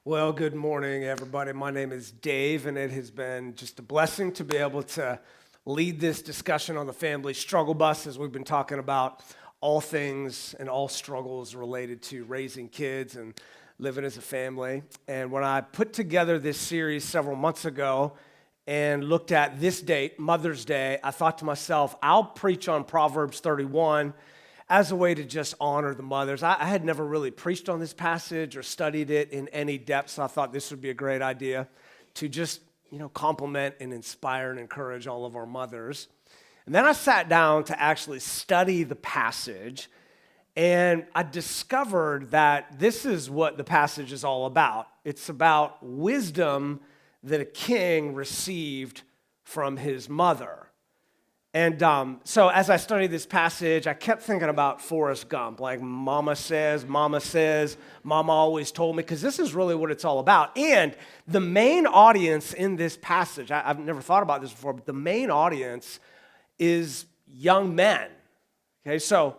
Well, good morning, everybody. My name is Dave, and it has been just a blessing to be able to lead this discussion on the family struggle bus as we've been talking about all things and all struggles related to raising kids and living as a family. And when I put together this series several months ago and looked at this date, Mother's Day, I thought to myself, I'll preach on Proverbs 31 as a way to just honor the mothers. I had never really preached on this passage or studied it in any depth, so I thought this would be a great idea to just, compliment and inspire and encourage all of our mothers. And then I sat down to actually study the passage, and I discovered that this is what the passage is all about. It's about wisdom that a king received from his mother. And so as I studied this passage, I kept thinking about Forrest Gump, like Momma Says, Mama always told me, because this is really what it's all about. And the main audience in this passage, I've never thought about this before, but the main audience is young men. Okay, so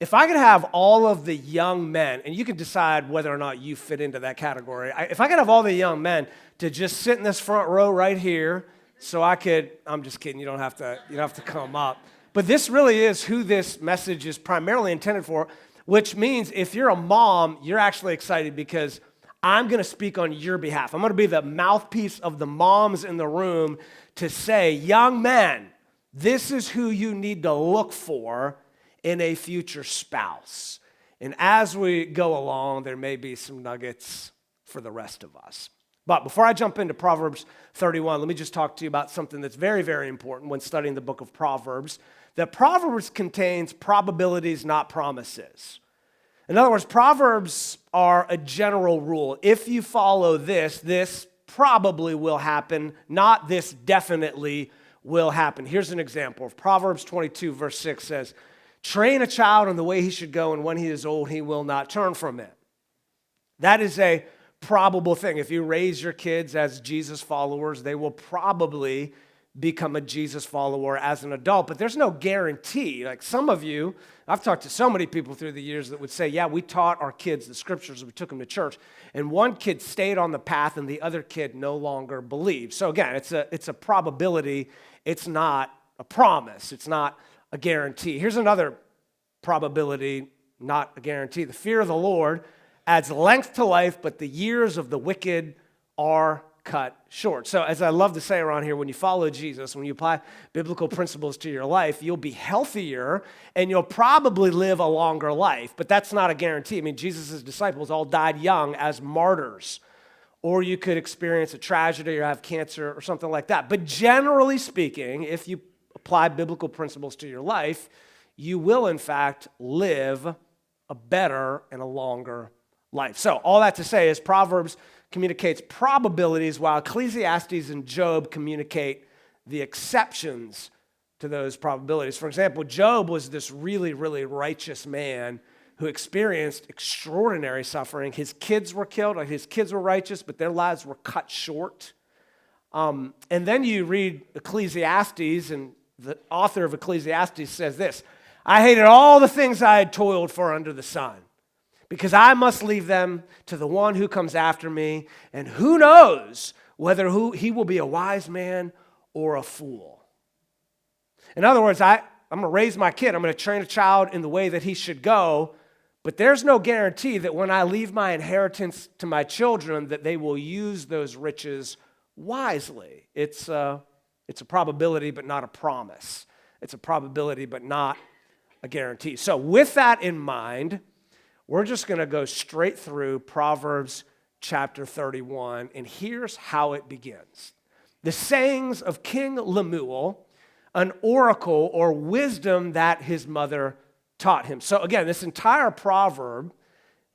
if I could have all of the young men, and you can decide whether or not you fit into that category, if I could have all the young men to just sit in this front row right here, so I'm just kidding, you don't have to come up. But this really is who this message is primarily intended for, which means if you're a mom, you're actually excited because I'm going to speak on your behalf. I'm going to be the mouthpiece of the moms in the room to say, young men, this is who you need to look for in a future spouse. And as we go along, there may be some nuggets for the rest of us. But before I jump into Proverbs 31, let me just talk to you about something that's very, very important when studying the book of Proverbs, that Proverbs contains probabilities, not promises. In other words, Proverbs are a general rule. If you follow this probably will happen, not this definitely will happen. Here's an example. Proverbs 22, verse 6 says, "Train a child in the way he should go, and when he is old, he will not turn from it." That is a probable thing. If you raise your kids as Jesus followers, they will probably become a Jesus follower as an adult, but there's no guarantee. Like some of you, I've talked to so many people through the years that would say, yeah, we taught our kids the scriptures, we took them to church, and one kid stayed on the path and the other kid no longer believed. So again, it's a probability, it's not a promise, it's not a guarantee. Here's another probability, not a guarantee. The fear of the Lord adds length to life, but the years of the wicked are cut short. So as I love to say around here, when you follow Jesus, when you apply biblical principles to your life, you'll be healthier and you'll probably live a longer life, but that's not a guarantee. I mean, Jesus' disciples all died young as martyrs, or you could experience a tragedy or have cancer or something like that. But generally speaking, if you apply biblical principles to your life, you will in fact live a better and a longer life. So all that to say is Proverbs communicates probabilities while Ecclesiastes and Job communicate the exceptions to those probabilities. For example, Job was this really, really righteous man who experienced extraordinary suffering. His kids were killed. His kids were righteous, but their lives were cut short. And then you read Ecclesiastes, and the author of Ecclesiastes says this, "I hated all the things I had toiled for under the sun, because I must leave them to the one who comes after me, and who knows whether he will be a wise man or a fool." In other words, I'm going to raise my kid. I'm going to train a child in the way that he should go, but there's no guarantee that when I leave my inheritance to my children that they will use those riches wisely. It's a probability, but not a promise. It's a probability, but not a guarantee. So with that in mind, we're just going to go straight through Proverbs chapter 31, and here's how it begins. The sayings of King Lemuel, an oracle or wisdom that his mother taught him. So again, this entire proverb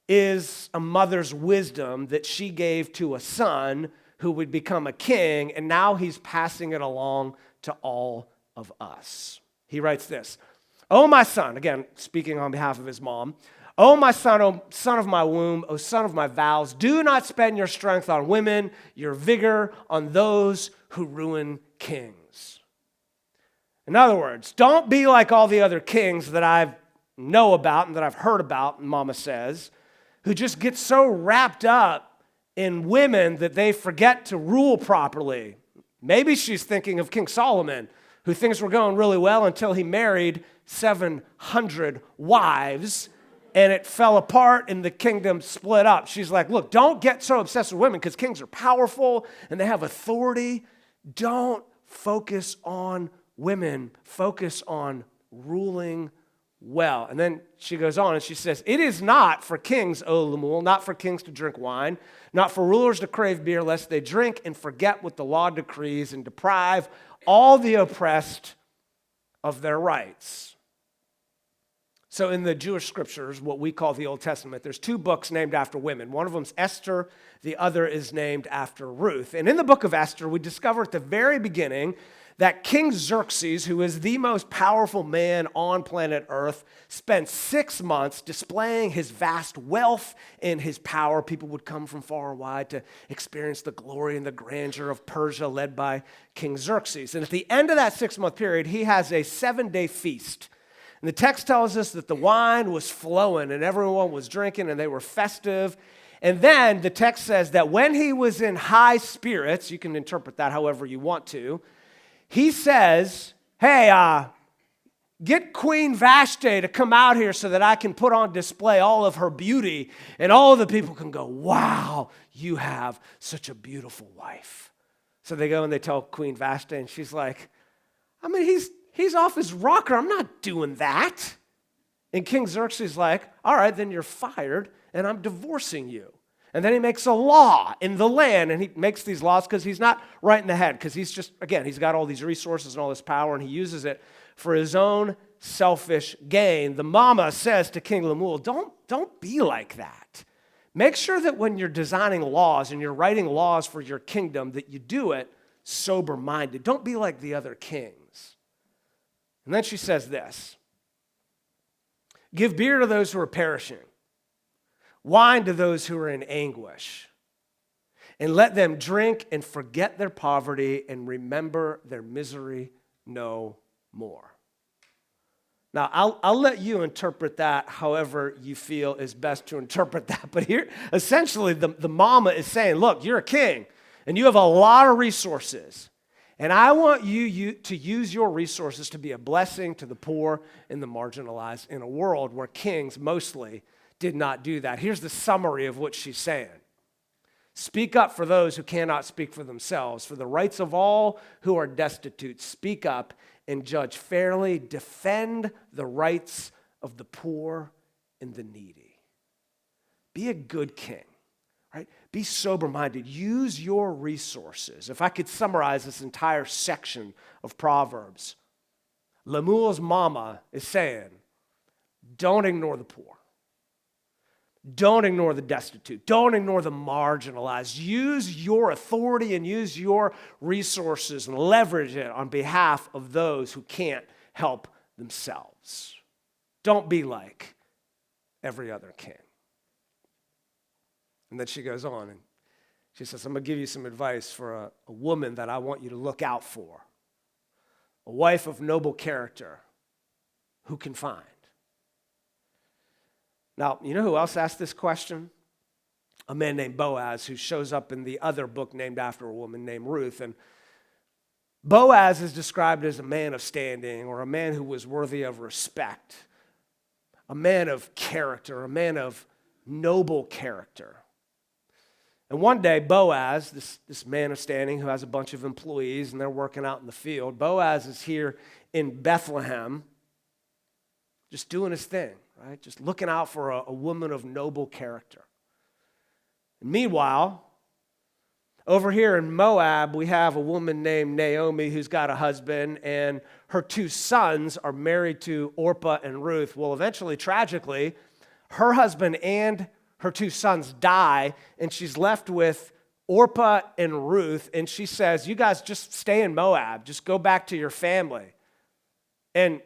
is a mother's wisdom that she gave to a son who would become a king, and now he's passing it along to all of us. He writes this, "Oh, my son," again, speaking on behalf of his mom, "O my son, O son of my womb, O son of my vows, do not spend your strength on women, your vigor on those who ruin kings." In other words, don't be like all the other kings that I know about and that I've heard about, Momma Says, who just get so wrapped up in women that they forget to rule properly. Maybe she's thinking of King Solomon, who things were going really well until he married 700 wives, and it fell apart and the kingdom split up. She's like, look, don't get so obsessed with women because kings are powerful and they have authority. Don't focus on women. Focus on ruling well. And then she goes on and she says, it is not for kings, O Lemuel, not for kings to drink wine, not for rulers to crave beer, lest they drink and forget what the law decrees and deprive all the oppressed of their rights. So in the Jewish scriptures, what we call the Old Testament, there's two books named after women. One of them's Esther, the other is named after Ruth. And in the book of Esther, we discover at the very beginning that King Xerxes, who is the most powerful man on planet Earth, spent 6 months displaying his vast wealth and his power. People would come from far and wide to experience the glory and the grandeur of Persia led by King Xerxes. And at the end of that 6-month period, he has a 7-day feast. And the text tells us that the wine was flowing and everyone was drinking and they were festive. And then the text says that when he was in high spirits, you can interpret that however you want to, he says, hey, get Queen Vashti to come out here so that I can put on display all of her beauty and all of the people can go, wow, you have such a beautiful wife. So they go and they tell Queen Vashti and she's like, I mean, he's off his rocker. I'm not doing that. And King Xerxes is like, all right, then you're fired and I'm divorcing you. And then he makes a law in the land, and he makes these laws because he's not right in the head, because he's just, again, he's got all these resources and all this power, and he uses it for his own selfish gain. The Momma says to King Lemuel, don't be like that. Make sure that when you're designing laws and you're writing laws for your kingdom, that you do it sober-minded. Don't be like the other kings. And then she says this, give beer to those who are perishing, wine to those who are in anguish, and let them drink and forget their poverty and remember their misery no more. Now, I'll let you interpret that however you feel is best to interpret that. But here, essentially, the mama is saying, look, you're a king, and you have a lot of resources. And I want you to use your resources to be a blessing to the poor and the marginalized in a world where kings mostly did not do that. Here's the summary of what she's saying. Speak up for those who cannot speak for themselves, for the rights of all who are destitute. Speak up and judge fairly. Defend the rights of the poor and the needy. Be a good king, right? Be sober-minded. Use your resources. If I could summarize this entire section of Proverbs, Lemuel's mama is saying, don't ignore the poor. Don't ignore the destitute. Don't ignore the marginalized. Use your authority and use your resources and leverage it on behalf of those who can't help themselves. Don't be like every other king. And then she goes on and she says, I'm going to give you some advice for a woman that I want you to look out for. A wife of noble character who can find. Now, you know who else asked this question? A man named Boaz, who shows up in the other book named after a woman named Ruth. And Boaz is described as a man of standing, or a man who was worthy of respect, a man of character, a man of noble character. And one day, Boaz, this man of standing who has a bunch of employees, and they're working out in the field, Boaz is here in Bethlehem, just doing his thing. Right? Just looking out for a woman of noble character. And meanwhile, over here in Moab, we have a woman named Naomi who's got a husband, and her 2 sons are married to Orpah and Ruth. Well, eventually, tragically, her husband and her 2 sons die, and she's left with Orpah and Ruth, and she says, you guys just stay in Moab. Just go back to your family. And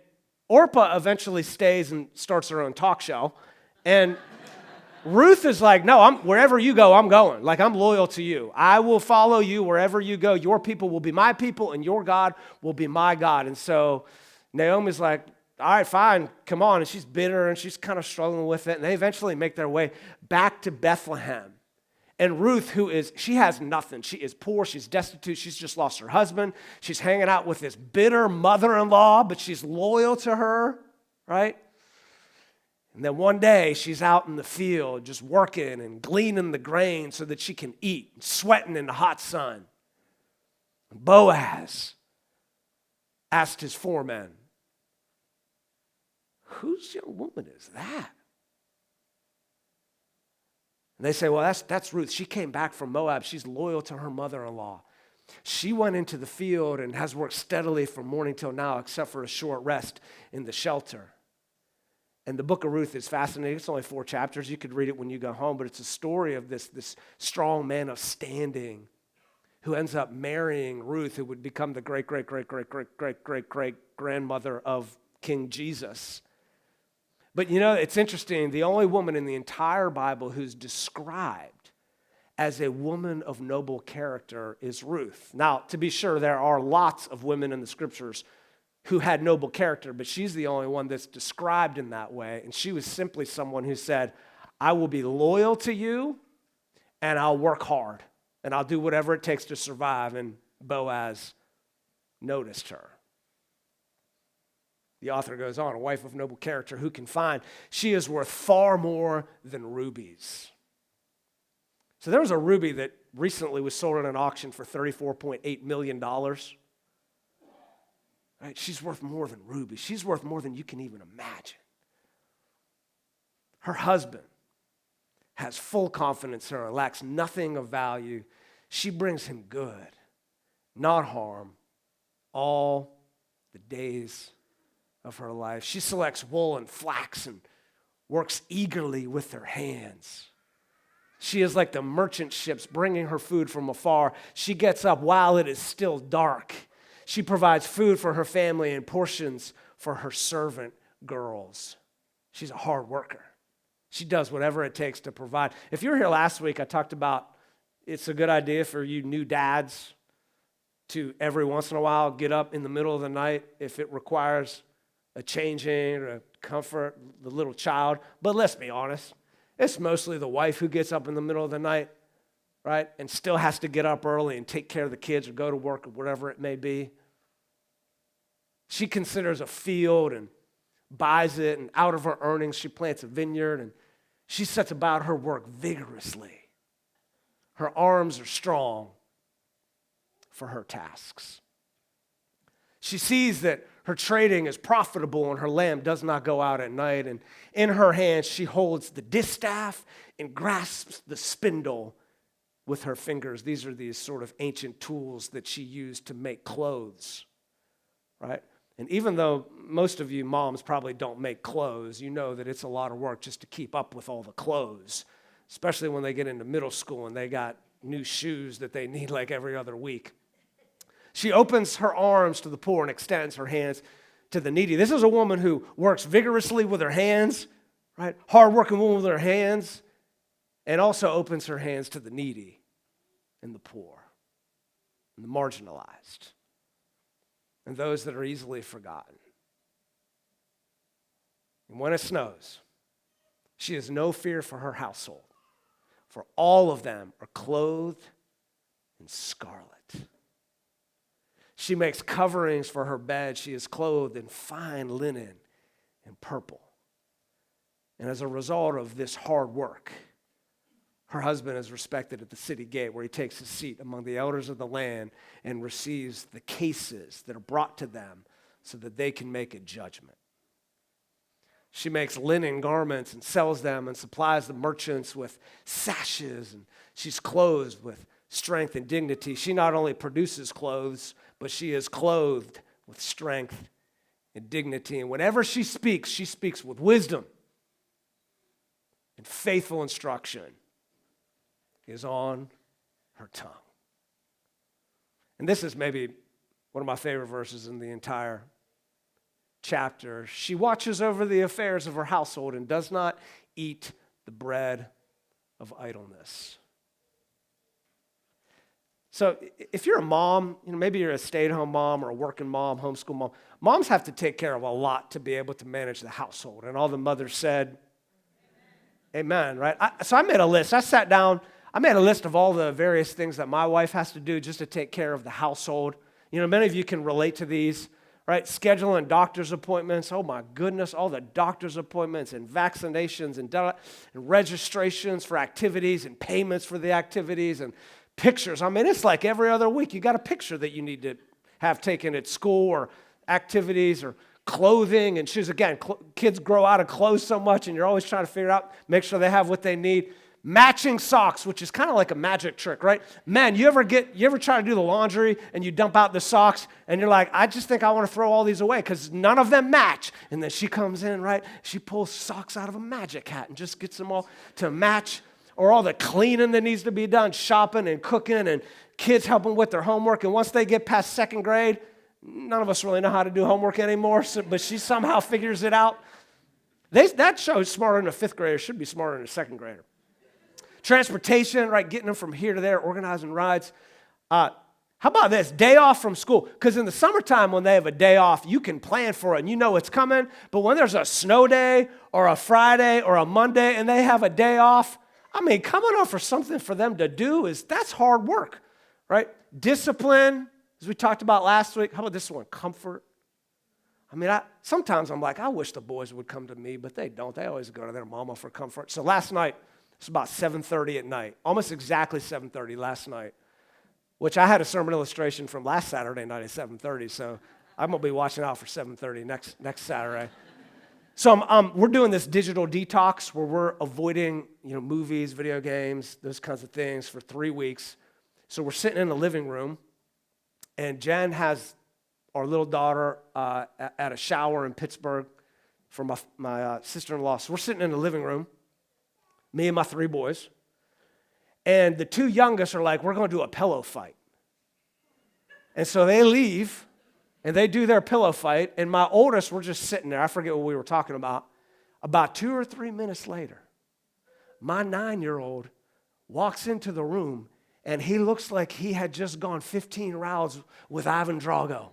Orpah eventually stays and starts her own talk show. And Ruth is like, no, wherever you go, I'm going. Like, I'm loyal to you. I will follow you wherever you go. Your people will be my people, and your God will be my God. And so Naomi's like, all right, fine, come on. And she's bitter, and she's kind of struggling with it. And they eventually make their way back to Bethlehem. And Ruth, she has nothing. She is poor. She's destitute. She's just lost her husband. She's hanging out with this bitter mother-in-law, but she's loyal to her, right? And then one day she's out in the field just working and gleaning the grain so that she can eat, sweating in the hot sun. And Boaz asked his foreman, "Whose young woman is that?" And they say, "Well, that's Ruth. She came back from Moab. She's loyal to her mother-in-law. She went into the field and has worked steadily from morning till now, except for a short rest in the shelter." And the book of Ruth is fascinating. It's only 4 chapters. You could read it when you go home, but it's a story of this strong man of standing who ends up marrying Ruth, who would become the great-great-great-great-great-great-great-grandmother of King Jesus. But it's interesting. The only woman in the entire Bible who's described as a woman of noble character is Ruth. Now, to be sure, there are lots of women in the scriptures who had noble character, but she's the only one that's described in that way. And she was simply someone who said, "I will be loyal to you, and I'll work hard, and I'll do whatever it takes to survive." And Boaz noticed her. The author goes on, "A wife of noble character, who can find? She is worth far more than rubies." So there was a ruby that recently was sold at an auction for $34.8 million. Right? She's worth more than rubies. She's worth more than you can even imagine. Her husband has full confidence in her, lacks nothing of value. She brings him good, not harm, all the days of her life. She selects wool and flax and works eagerly with her hands. She is like the merchant ships bringing her food from afar. She gets up while it is still dark. She provides food for her family and portions for her servant girls. She's a hard worker. She does whatever it takes to provide. If you were here last week, I talked about it's a good idea for you new dads to every once in a while get up in the middle of the night if it requires a changing or a comfort the little child. But let's be honest, it's mostly the wife who gets up in the middle of the night, right? And still has to get up early and take care of the kids or go to work or whatever it may be. She considers a field and buys it, and out of her earnings, she plants a vineyard, and she sets about her work vigorously. Her arms are strong for her tasks. She sees that her trading is profitable and her lamp does not go out at night. And in her hands, she holds the distaff and grasps the spindle with her fingers. These are these sort of ancient tools that she used to make clothes, right? And even though most of you moms probably don't make clothes, you know that it's a lot of work just to keep up with all the clothes, especially when they get into middle school and they got new shoes that they need like every other week. She opens her arms to the poor and extends her hands to the needy. This is a woman who works vigorously with her hands, right? Hardworking woman with her hands, and also opens her hands to the needy and the poor and the marginalized and those that are easily forgotten. And when it snows, she has no fear for her household, for all of them are clothed in scarlet. She makes coverings for her bed. She is clothed in fine linen and purple. And as a result of this hard work, her husband is respected at the city gate, where he takes his seat among the elders of the land and receives the cases that are brought to them so that they can make a judgment. She makes linen garments and sells them and supplies the merchants with sashes, and she's clothed with strength and dignity. She not only produces clothes, but she is clothed with strength and dignity. And whenever she speaks with wisdom, and faithful instruction is on her tongue. And this is maybe one of my favorite verses in the entire chapter. She watches over the affairs of her household and does not eat the bread of idleness. So if you're a mom, maybe you're a stay-at-home mom or a working mom, homeschool mom, moms have to take care of a lot to be able to manage the household. And all the mothers said, amen, right? So I made a list. I sat down. I made a list of all the various things that my wife has to do just to take care of the household. Many of you can relate to these, right? Scheduling doctor's appointments. Oh my goodness, all the doctor's appointments and vaccinations and registrations for activities and payments for the activities and pictures. It's like every other week you got a picture that you need to have taken at school or activities or clothing and shoes. Again, kids grow out of clothes so much and you're always trying to figure out, make sure they have what they need. Matching socks, which is kind of like a magic trick, right? Man, you ever try to do the laundry and you dump out the socks and you're like, I just think I want to throw all these away because none of them match. And then she comes in, right? She pulls socks out of a magic hat and just gets them all to match, or all the cleaning that needs to be done, shopping and cooking and kids helping with their homework. And once they get past second grade, none of us really know how to do homework anymore, but she somehow figures it out. That shows smarter than a fifth grader should be smarter than a second grader. Transportation, right, getting them from here to there, organizing rides. How about this? Day off from school. Because in the summertime when they have a day off, you can plan for it and you know it's coming. But when there's a snow day or a Friday or a Monday and they have a day off, coming up for something for them to do that's hard work, right? Discipline, as we talked about last week. How about this one? Comfort. Sometimes I'm like, I wish the boys would come to me, but they don't. They always go to their mama for comfort. So last night, it's about 7:30 at night, almost exactly 7:30 last night, which I had a sermon illustration from last Saturday night at 7:30, so I'm going to be watching out for 7:30 next Saturday. So we're doing this digital detox where we're avoiding movies, video games, those kinds of things for 3 weeks. So we're sitting in the living room, and Jen has our little daughter at a shower in Pittsburgh for my sister-in-law. So we're sitting in the living room, me and my 3 boys, and the 2 youngest are like, we're going to do a pillow fight. And so they leave, and they do their pillow fight, and my oldest, we're just sitting there. I forget what we were talking about. About 2 or 3 minutes later, my 9-year-old walks into the room, and he looks like he had just gone 15 rounds with Ivan Drago.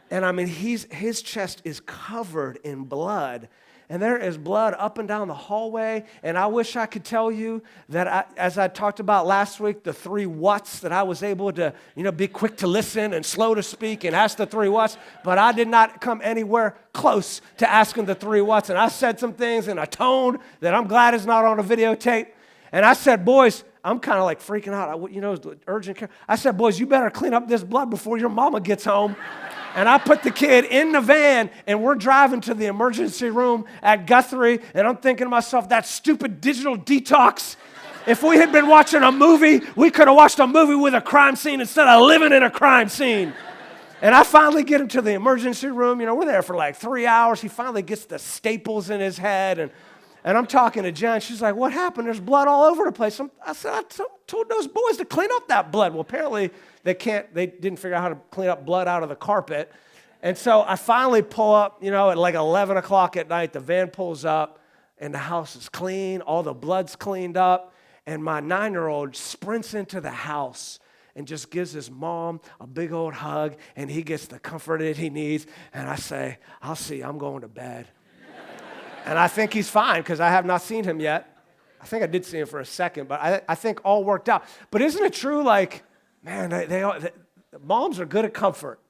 And his chest is covered in blood. And there is blood up and down the hallway. And I wish I could tell you that, as I talked about last week, the 3 whats, that I was able to, be quick to listen and slow to speak and ask the 3 whats. But I did not come anywhere close to asking the 3 whats. And I said some things in a tone that I'm glad is not on a videotape. And I said, boys, I'm kind of like freaking out. Urgent care. I said, boys, you better clean up this blood before your mama gets home. And I put the kid in the van, and we're driving to the emergency room at Guthrie, and I'm thinking to myself, that stupid digital detox. If we had been watching a movie, we could have watched a movie with a crime scene instead of living in a crime scene. And I finally get him to the emergency room. We're there for like 3 hours. He finally gets the staples in his head, and I'm talking to Jen. She's like, what happened? There's blood all over the place. I said, I told those boys to clean up that blood. Well, apparently they didn't figure out how to clean up blood out of the carpet. And so I finally pull up, at like 11 o'clock at night, the van pulls up and the house is clean. All the blood's cleaned up. And my 9-year-old sprints into the house and just gives his mom a big old hug, and he gets the comfort that he needs. And I say, I'll see, I'm going to bed. And I think he's fine because I have not seen him yet. I think I did see him for a second, but I think all worked out. But isn't it true, moms are good at comfort.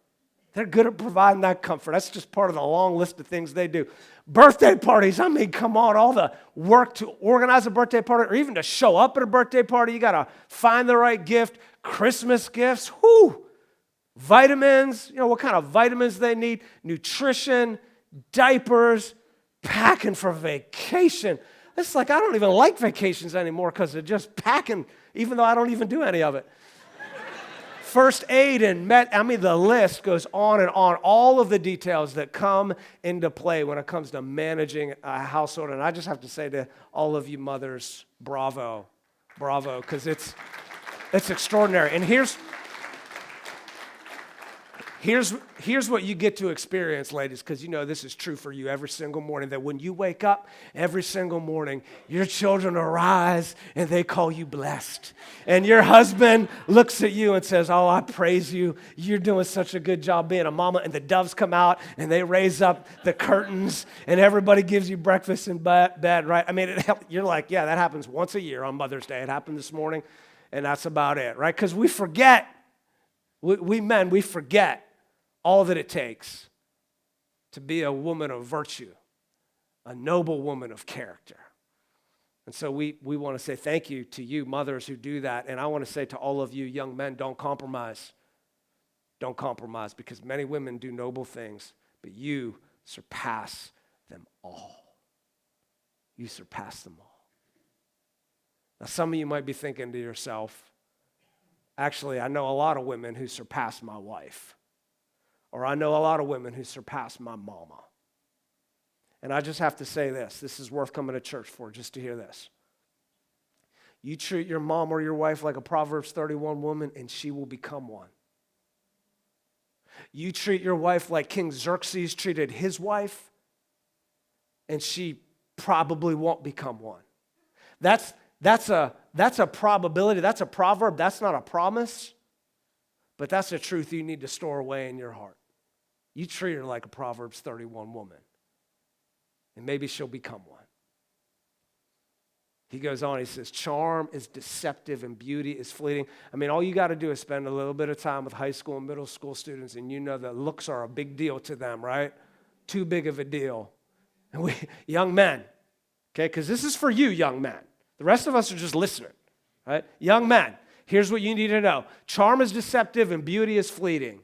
They're good at providing that comfort. That's just part of the long list of things they do. Birthday parties, come on, all the work to organize a birthday party or even to show up at a birthday party. You got to find the right gift. Christmas gifts, vitamins, what kind of vitamins they need, nutrition, diapers, packing for vacation. It's like I don't even like vacations anymore because of just packing, even though I don't even do any of it. First aid and the list goes on and on. All of the details that come into play when it comes to managing a household. And I just have to say to all of you mothers, bravo, because it's extraordinary. And Here's what you get to experience, ladies, because you know this is true for you every single morning, that when you wake up every single morning, your children arise and they call you blessed. And your husband looks at you and says, oh, I praise you. You're doing such a good job being a mama. And the doves come out and they raise up the curtains and everybody gives you breakfast in bed, right? I mean, you're like, yeah, that happens once a year on Mother's Day. It happened this morning, and that's about it, right? Because we forget, we men, we forget all that it takes to be a woman of virtue, a noble woman of character. And so we want to say thank you to you mothers who do that. And I want to say to all of you young men, don't compromise. Don't compromise, because many women do noble things, but you surpass them all. You surpass them all. Now, some of you might be thinking to yourself, actually, I know a lot of women who surpass my wife. Or I know a lot of women who surpass my mama. And I just have to say this. This is worth coming to church for, just to hear this. You treat your mom or your wife like a Proverbs 31 woman, and she will become one. You treat your wife like King Xerxes treated his wife, and she probably won't become one. That's a probability. That's a proverb. That's not a promise. But that's a truth you need to store away in your heart. You treat her like a Proverbs 31 woman, and maybe she'll become one. He goes on, he says, charm is deceptive and beauty is fleeting. I mean, all you got to do is spend a little bit of time with high school and middle school students, and you know that looks are a big deal to them, right? Too big of a deal. And young men, okay, because this is for you, young men. The rest of us are just listening, right? Young men. Here's what you need to know. Charm is deceptive and beauty is fleeting,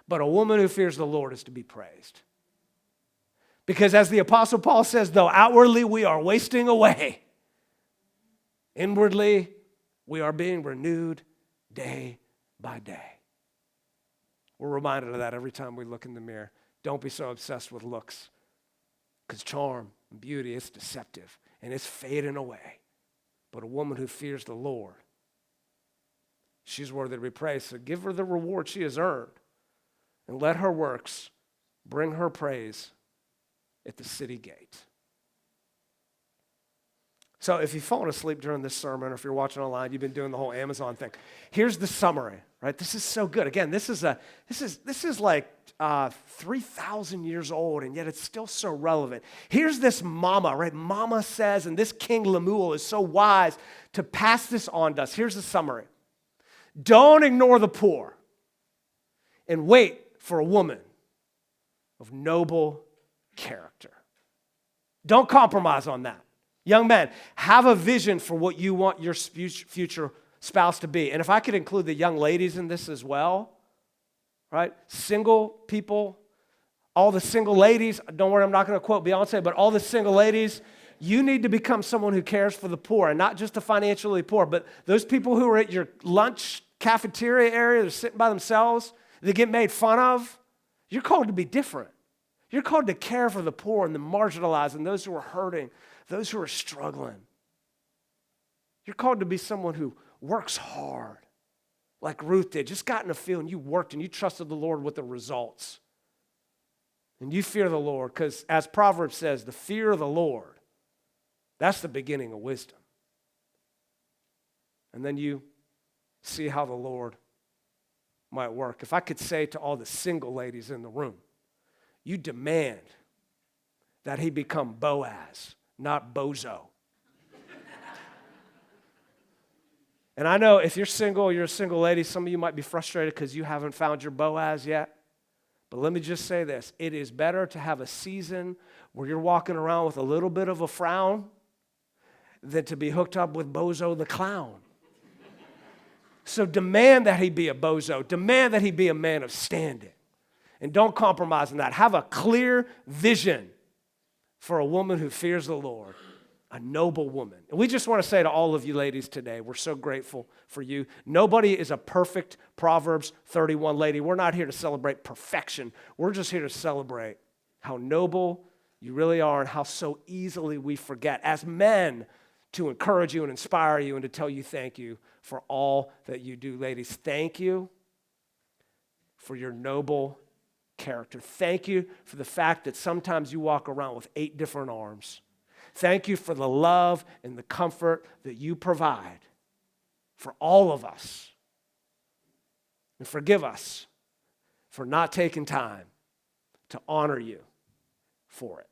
but a woman who fears the Lord is to be praised. Because as the Apostle Paul says, though outwardly we are wasting away, inwardly we are being renewed day by day. We're reminded of that every time we look in the mirror. Don't be so obsessed with looks, because charm and beauty is deceptive and it's fading away. But a woman who fears the Lord, she's worthy to be praised. So give her the reward she has earned, and let her works bring her praise at the city gate. So if you've fallen asleep during this sermon, or if you're watching online, you've been doing the whole Amazon thing. Here's the summary, right? This is so good. Again, this is like 3,000 years old, and yet it's still so relevant. Here's this mama, right? Momma Says, and this King Lemuel is so wise to pass this on to us. Here's the summary. Don't ignore the poor, and wait for a woman of noble character. Don't compromise on that. Young men, have a vision for what you want your future spouse to be. And if I could include the young ladies in this as well, right? Single people, all the single ladies, don't worry, I'm not going to quote Beyonce, but all the single ladies, you need to become someone who cares for the poor, and not just the financially poor, but those people who are at your lunch cafeteria area, they're sitting by themselves, they get made fun of. You're called to be different. You're called to care for the poor and the marginalized and those who are hurting, those who are struggling. You're called to be someone who works hard, like Ruth did. Just got in a field and you worked and you trusted the Lord with the results. And you fear the Lord, because as Proverbs says, the fear of the Lord, that's the beginning of wisdom. And then you see how the Lord might work. If I could say to all the single ladies in the room, you demand that he become Boaz, not Bozo. And I know if you're single, you're a single lady, some of you might be frustrated because you haven't found your Boaz yet. But let me just say this. It is better to have a season where you're walking around with a little bit of a frown than to be hooked up with Bozo the clown. So demand that he be a bozo. Demand that he be a man of standing. And don't compromise on that. Have a clear vision for a woman who fears the Lord, a noble woman. And we just want to say to all of you ladies today, we're so grateful for you. Nobody is a perfect Proverbs 31 lady. We're not here to celebrate perfection. We're just here to celebrate how noble you really are and how so easily we forget. As men, to encourage you and inspire you and to tell you thank you for all that you do. Ladies, thank you for your noble character. Thank you for the fact that sometimes you walk around with 8 different arms. Thank you for the love and the comfort that you provide for all of us. And forgive us for not taking time to honor you for it.